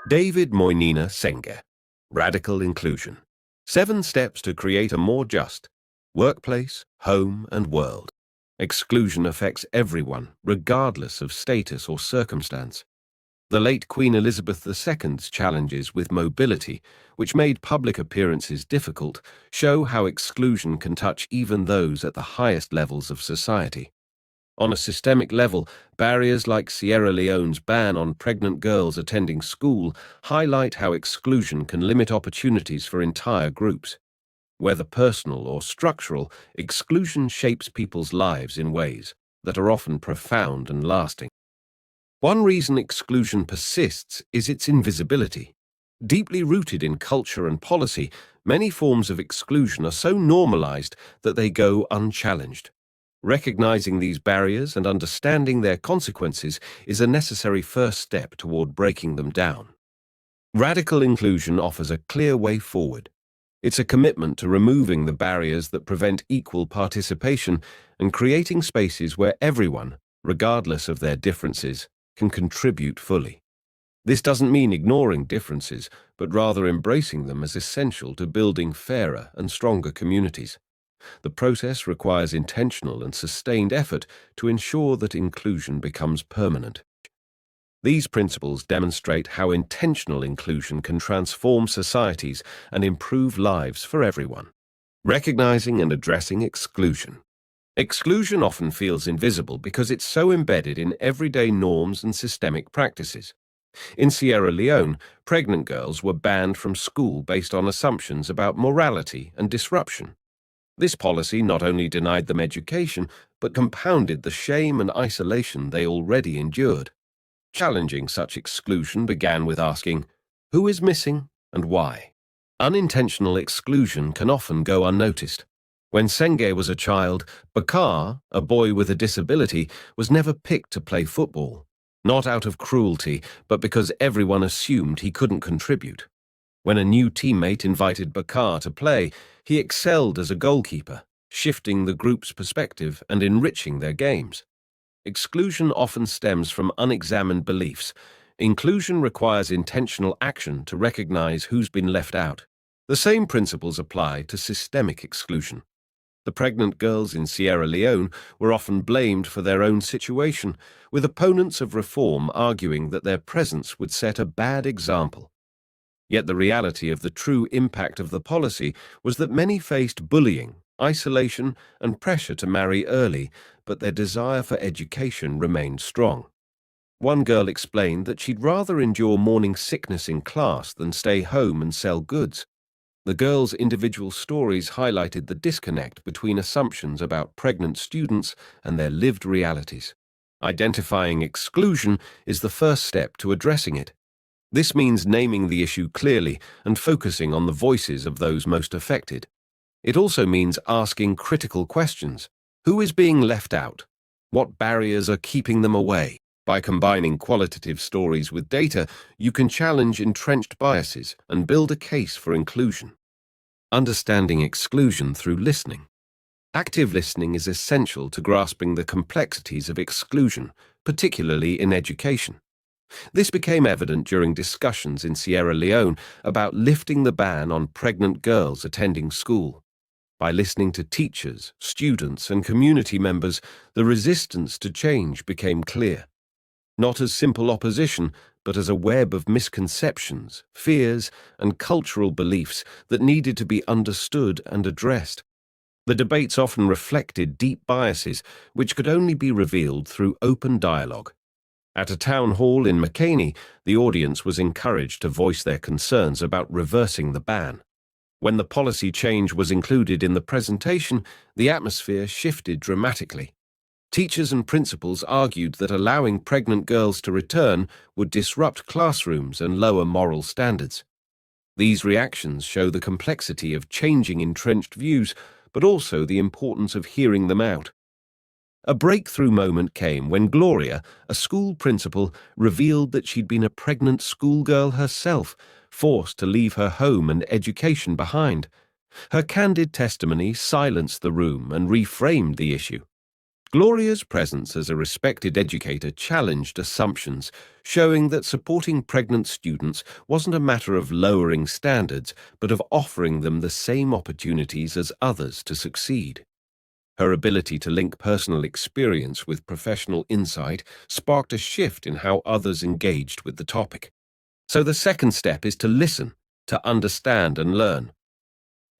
David Moinina Senge, Radical Inclusion. 7 Steps to Create a More Just Workplace, Home and World. Exclusion affects everyone, regardless of status or circumstance. The late Queen Elizabeth II's challenges with mobility, which made public appearances difficult, show how exclusion can touch even those at the highest levels of society. On a systemic level, barriers like Sierra Leone's ban on pregnant girls attending school highlight how exclusion can limit opportunities for entire groups. Whether personal or structural, exclusion shapes people's lives in ways that are often profound and lasting. One reason exclusion persists is its invisibility. Deeply rooted in culture and policy, many forms of exclusion are so normalized that they go unchallenged. Recognizing these barriers and understanding their consequences is a necessary first step toward breaking them down. Radical inclusion offers a clear way forward. It's a commitment to removing the barriers that prevent equal participation and creating spaces where everyone, regardless of their differences, can contribute fully. This doesn't mean ignoring differences, but rather embracing them as essential to building fairer and stronger communities. The process requires intentional and sustained effort to ensure that inclusion becomes permanent. These principles demonstrate how intentional inclusion can transform societies and improve lives for everyone. Recognizing and addressing exclusion. Exclusion often feels invisible because it's so embedded in everyday norms and systemic practices. In Sierra Leone, pregnant girls were banned from school based on assumptions about morality and disruption. This policy not only denied them education, but compounded the shame and isolation they already endured. Challenging such exclusion began with asking, who is missing and why? Unintentional exclusion can often go unnoticed. When Senge was a child, Bakar, a boy with a disability, was never picked to play football. Not out of cruelty, but because everyone assumed he couldn't contribute. When a new teammate invited Bakar to play, he excelled as a goalkeeper, shifting the group's perspective and enriching their games. Exclusion often stems from unexamined beliefs. Inclusion requires intentional action to recognize who's been left out. The same principles apply to systemic exclusion. The pregnant girls in Sierra Leone were often blamed for their own situation, with opponents of reform arguing that their presence would set a bad example. Yet the reality of the true impact of the policy was that many faced bullying, isolation, and pressure to marry early, but their desire for education remained strong. One girl explained that she'd rather endure morning sickness in class than stay home and sell goods. The girls' individual stories highlighted the disconnect between assumptions about pregnant students and their lived realities. Identifying exclusion is the first step to addressing it. This means naming the issue clearly and focusing on the voices of those most affected. It also means asking critical questions. Who is being left out? What barriers are keeping them away? By combining qualitative stories with data, you can challenge entrenched biases and build a case for inclusion. Understanding exclusion through listening. Active listening is essential to grasping the complexities of exclusion, particularly in education. This became evident during discussions in Sierra Leone about lifting the ban on pregnant girls attending school. By listening to teachers, students, and community members, the resistance to change became clear. Not as simple opposition, but as a web of misconceptions, fears, and cultural beliefs that needed to be understood and addressed. The debates often reflected deep biases, which could only be revealed through open dialogue. At a town hall in McCaney, the audience was encouraged to voice their concerns about reversing the ban. When the policy change was included in the presentation, the atmosphere shifted dramatically. Teachers and principals argued that allowing pregnant girls to return would disrupt classrooms and lower moral standards. These reactions show the complexity of changing entrenched views, but also the importance of hearing them out. A breakthrough moment came when Gloria, a school principal, revealed that she'd been a pregnant schoolgirl herself, forced to leave her home and education behind. Her candid testimony silenced the room and reframed the issue. Gloria's presence as a respected educator challenged assumptions, showing that supporting pregnant students wasn't a matter of lowering standards, but of offering them the same opportunities as others to succeed. Her ability to link personal experience with professional insight sparked a shift in how others engaged with the topic. So the second step is to listen, to understand and learn.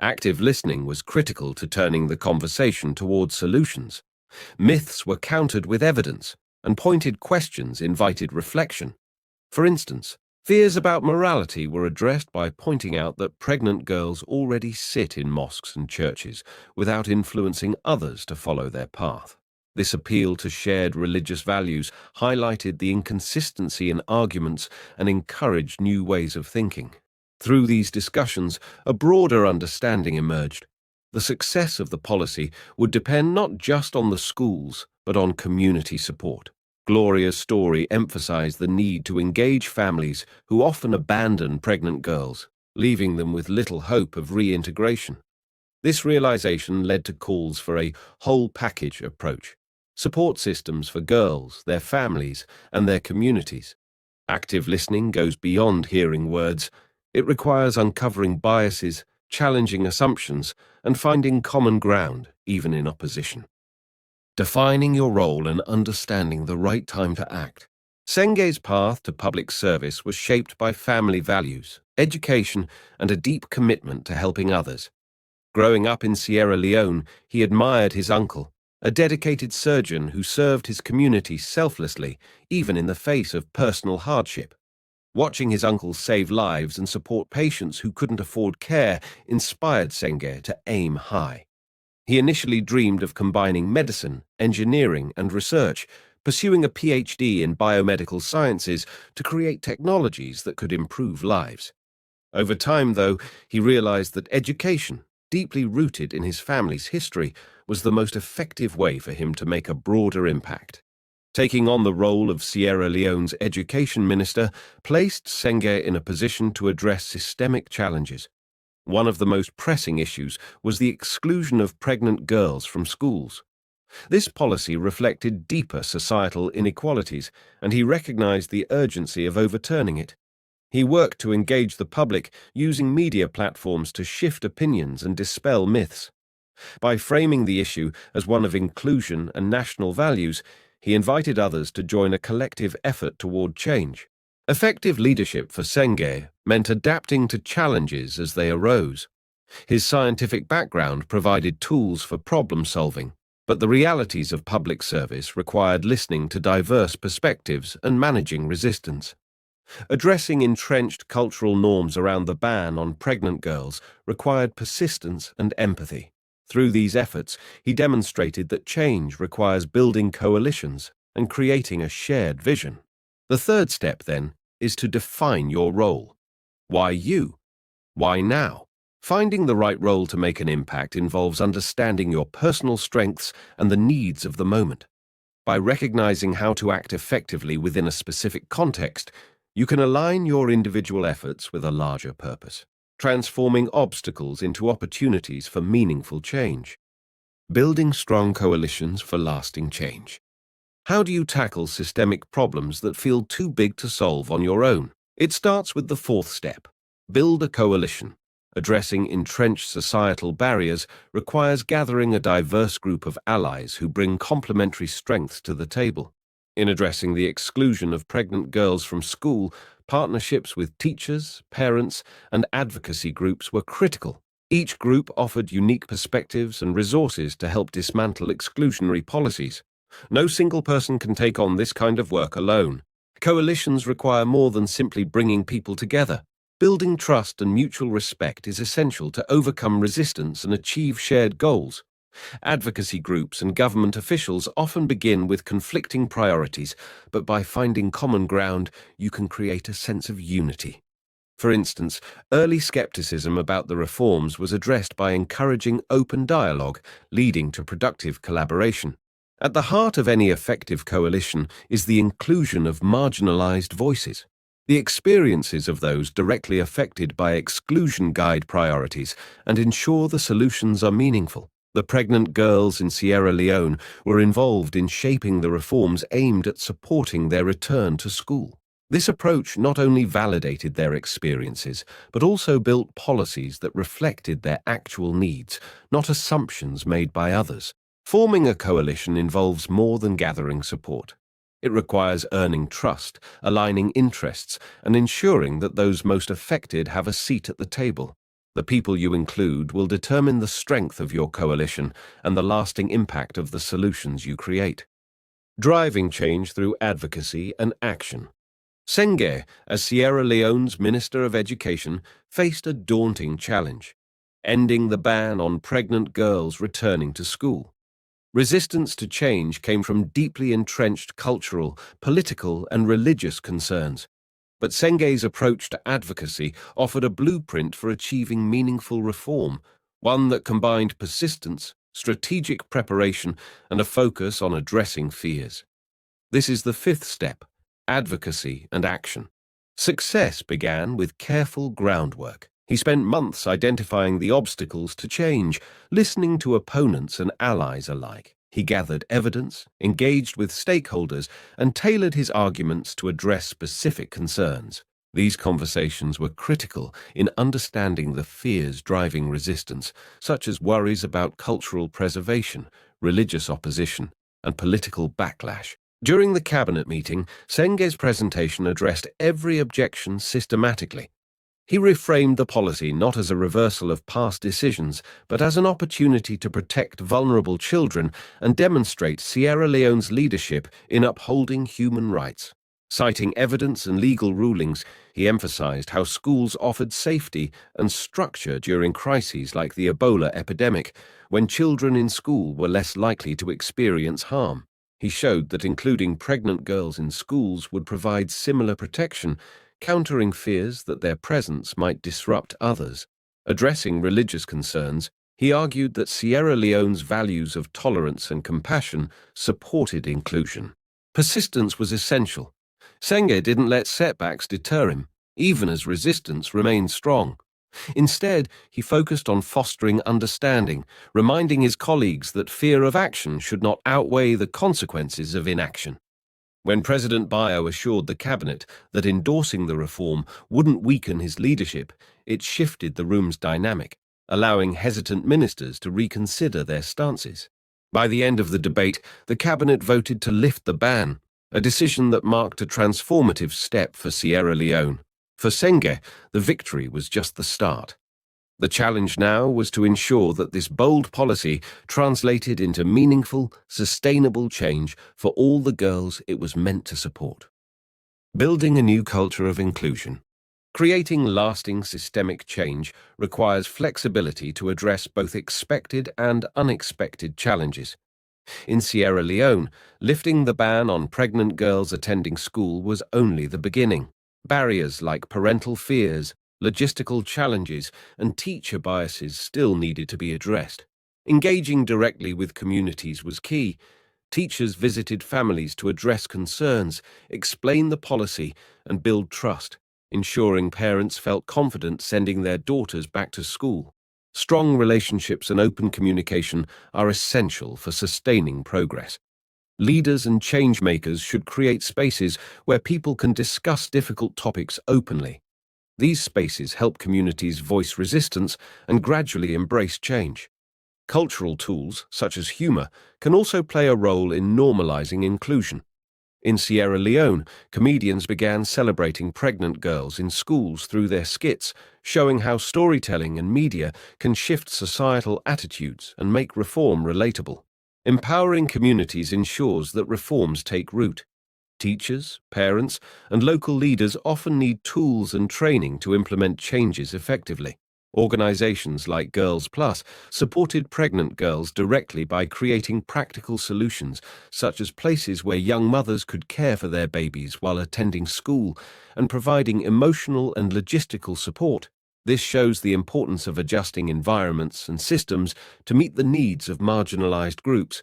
Active listening was critical to turning the conversation towards solutions. Myths were countered with evidence, and pointed questions invited reflection. For instance, fears about morality were addressed by pointing out that pregnant girls already sit in mosques and churches without influencing others to follow their path. This appeal to shared religious values highlighted the inconsistency in arguments and encouraged new ways of thinking. Through these discussions, a broader understanding emerged. The success of the policy would depend not just on the schools, but on community support. Gloria's story emphasized the need to engage families who often abandon pregnant girls, leaving them with little hope of reintegration. This realization led to calls for a whole package approach, support systems for girls, their families, and their communities. Active listening goes beyond hearing words. It requires uncovering biases, challenging assumptions, and finding common ground, even in opposition. Defining your role and understanding the right time to act. Senge's path to public service was shaped by family values, education, and a deep commitment to helping others. Growing up in Sierra Leone, he admired his uncle, a dedicated surgeon who served his community selflessly, even in the face of personal hardship. Watching his uncle save lives and support patients who couldn't afford care inspired Senge to aim high. He initially dreamed of combining medicine, engineering, and research, pursuing a PhD in biomedical sciences to create technologies that could improve lives. Over time, though, he realized that education, deeply rooted in his family's history, was the most effective way for him to make a broader impact. Taking on the role of Sierra Leone's education minister placed Senge in a position to address systemic challenges. One of the most pressing issues was the exclusion of pregnant girls from schools. This policy reflected deeper societal inequalities, and he recognized the urgency of overturning it. He worked to engage the public, using media platforms to shift opinions and dispel myths. By framing the issue as one of inclusion and national values, he invited others to join a collective effort toward change. Effective leadership for Senge meant adapting to challenges as they arose. His scientific background provided tools for problem-solving, but the realities of public service required listening to diverse perspectives and managing resistance. Addressing entrenched cultural norms around the ban on pregnant girls required persistence and empathy. Through these efforts, he demonstrated that change requires building coalitions and creating a shared vision. The third step, then, is to define your role. Why you? Why now? Finding the right role to make an impact involves understanding your personal strengths and the needs of the moment. By recognizing how to act effectively within a specific context, you can align your individual efforts with a larger purpose, transforming obstacles into opportunities for meaningful change. Building strong coalitions for lasting change. How do you tackle systemic problems that feel too big to solve on your own? It starts with the fourth step. Build a coalition. Addressing entrenched societal barriers requires gathering a diverse group of allies who bring complementary strengths to the table. In addressing the exclusion of pregnant girls from school, partnerships with teachers, parents, and advocacy groups were critical. Each group offered unique perspectives and resources to help dismantle exclusionary policies. No single person can take on this kind of work alone. Coalitions require more than simply bringing people together. Building trust and mutual respect is essential to overcome resistance and achieve shared goals. Advocacy groups and government officials often begin with conflicting priorities, but by finding common ground, you can create a sense of unity. For instance, early skepticism about the reforms was addressed by encouraging open dialogue, leading to productive collaboration. At the heart of any effective coalition is the inclusion of marginalized voices. The experiences of those directly affected by exclusion guide priorities and ensure the solutions are meaningful. The pregnant girls in Sierra Leone were involved in shaping the reforms aimed at supporting their return to school. This approach not only validated their experiences, but also built policies that reflected their actual needs, not assumptions made by others. Forming a coalition involves more than gathering support. It requires earning trust, aligning interests, and ensuring that those most affected have a seat at the table. The people you include will determine the strength of your coalition and the lasting impact of the solutions you create. Driving change through advocacy and action. Senge, as Sierra Leone's Minister of Education, faced a daunting challenge: ending the ban on pregnant girls returning to school. Resistance to change came from deeply entrenched cultural, political, and religious concerns. But Senge's approach to advocacy offered a blueprint for achieving meaningful reform, one that combined persistence, strategic preparation, and a focus on addressing fears. This is the fifth step: advocacy and action. Success began with careful groundwork. He spent months identifying the obstacles to change, listening to opponents and allies alike. He gathered evidence, engaged with stakeholders, and tailored his arguments to address specific concerns. These conversations were critical in understanding the fears driving resistance, such as worries about cultural preservation, religious opposition, and political backlash. During the cabinet meeting, Senge's presentation addressed every objection systematically. He reframed the policy not as a reversal of past decisions, but as an opportunity to protect vulnerable children and demonstrate Sierra Leone's leadership in upholding human rights. Citing evidence and legal rulings, he emphasized how schools offered safety and structure during crises like the Ebola epidemic, when children in school were less likely to experience harm. He showed that including pregnant girls in schools would provide similar protection, countering fears that their presence might disrupt others. Addressing religious concerns, he argued that Sierra Leone's values of tolerance and compassion supported inclusion. Persistence was essential. Senge didn't let setbacks deter him, even as resistance remained strong. Instead, he focused on fostering understanding, reminding his colleagues that fear of action should not outweigh the consequences of inaction. When President Bio assured the cabinet that endorsing the reform wouldn't weaken his leadership, it shifted the room's dynamic, allowing hesitant ministers to reconsider their stances. By the end of the debate, the cabinet voted to lift the ban, a decision that marked a transformative step for Sierra Leone. For Senge, the victory was just the start. The challenge now was to ensure that this bold policy translated into meaningful, sustainable change for all the girls it was meant to support. Building a new culture of inclusion. Creating lasting systemic change requires flexibility to address both expected and unexpected challenges. In Sierra Leone, lifting the ban on pregnant girls attending school was only the beginning. Barriers like parental fears, logistical challenges, and teacher biases still needed to be addressed. Engaging directly with communities was key. Teachers visited families to address concerns, explain the policy, and build trust, ensuring parents felt confident sending their daughters back to school. Strong relationships and open communication are essential for sustaining progress. Leaders and change-makers should create spaces where people can discuss difficult topics openly. These spaces help communities voice resistance and gradually embrace change. Cultural tools, such as humor, can also play a role in normalizing inclusion. In Sierra Leone, comedians began celebrating pregnant girls in schools through their skits, showing how storytelling and media can shift societal attitudes and make reform relatable. Empowering communities ensures that reforms take root. Teachers, parents, and local leaders often need tools and training to implement changes effectively. Organizations like Girls Plus supported pregnant girls directly by creating practical solutions, such as places where young mothers could care for their babies while attending school and providing emotional and logistical support. This shows the importance of adjusting environments and systems to meet the needs of marginalized groups.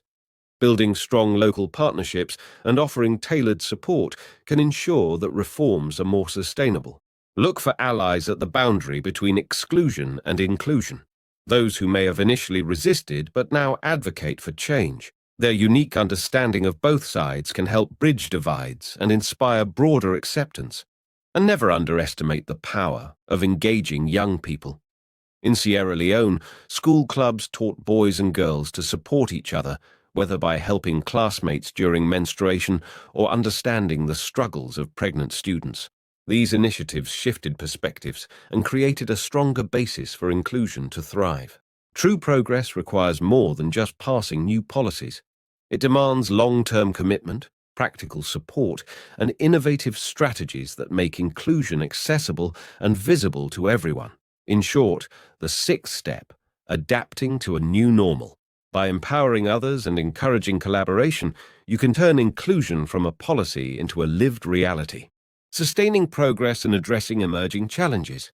Building strong local partnerships and offering tailored support can ensure that reforms are more sustainable. Look for allies at the boundary between exclusion and inclusion. those who may have initially resisted but now advocate for change. Their unique understanding of both sides can help bridge divides and inspire broader acceptance. And never underestimate the power of engaging young people. In Sierra Leone, school clubs taught boys and girls to support each other, whether by helping classmates during menstruation or understanding the struggles of pregnant students. These initiatives shifted perspectives and created a stronger basis for inclusion to thrive. True progress requires more than just passing new policies. It demands long-term commitment, practical support, and innovative strategies that make inclusion accessible and visible to everyone. In short, the sixth step, adapting to a new normal. By empowering others and encouraging collaboration, you can turn inclusion from a policy into a lived reality. Sustaining progress and addressing emerging challenges.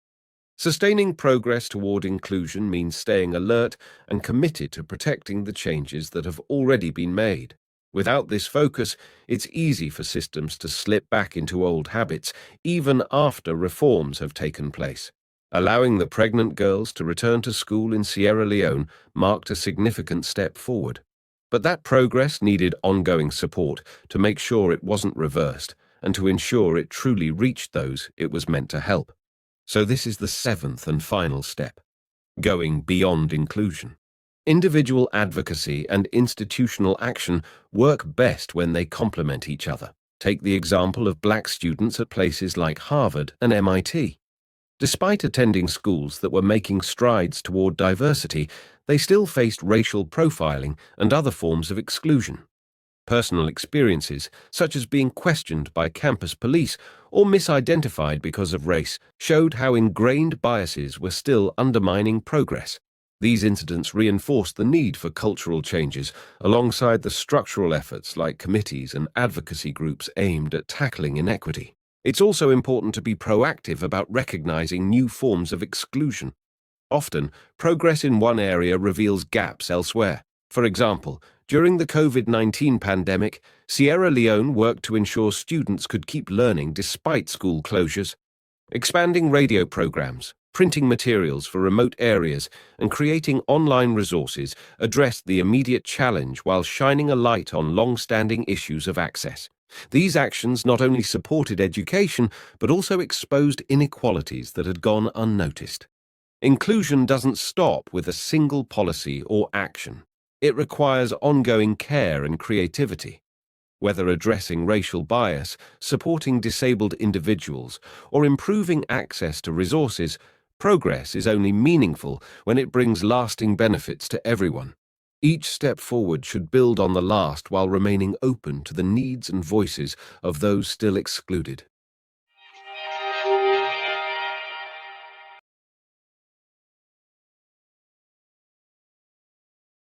Sustaining progress toward inclusion means staying alert and committed to protecting the changes that have already been made. Without this focus, it's easy for systems to slip back into old habits, even after reforms have taken place. Allowing the pregnant girls to return to school in Sierra Leone marked a significant step forward. But that progress needed ongoing support to make sure it wasn't reversed and to ensure it truly reached those it was meant to help. So this is the seventh and final step, going beyond inclusion. Individual advocacy and institutional action work best when they complement each other. Take the example of Black students at places like Harvard and MIT. Despite attending schools that were making strides toward diversity, they still faced racial profiling and other forms of exclusion. Personal experiences, such as being questioned by campus police or misidentified because of race, showed how ingrained biases were still undermining progress. These incidents reinforced the need for cultural changes, alongside the structural efforts like committees and advocacy groups aimed at tackling inequity. It's also important to be proactive about recognizing new forms of exclusion. Often, progress in one area reveals gaps elsewhere. For example, during the COVID-19 pandemic, Sierra Leone worked to ensure students could keep learning despite school closures. Expanding radio programs, printing materials for remote areas, and creating online resources addressed the immediate challenge while shining a light on long-standing issues of access. These actions not only supported education, but also exposed inequalities that had gone unnoticed. Inclusion doesn't stop with a single policy or action. It requires ongoing care and creativity. Whether addressing racial bias, supporting disabled individuals, or improving access to resources, progress is only meaningful when it brings lasting benefits to everyone. Each step forward should build on the last while remaining open to the needs and voices of those still excluded.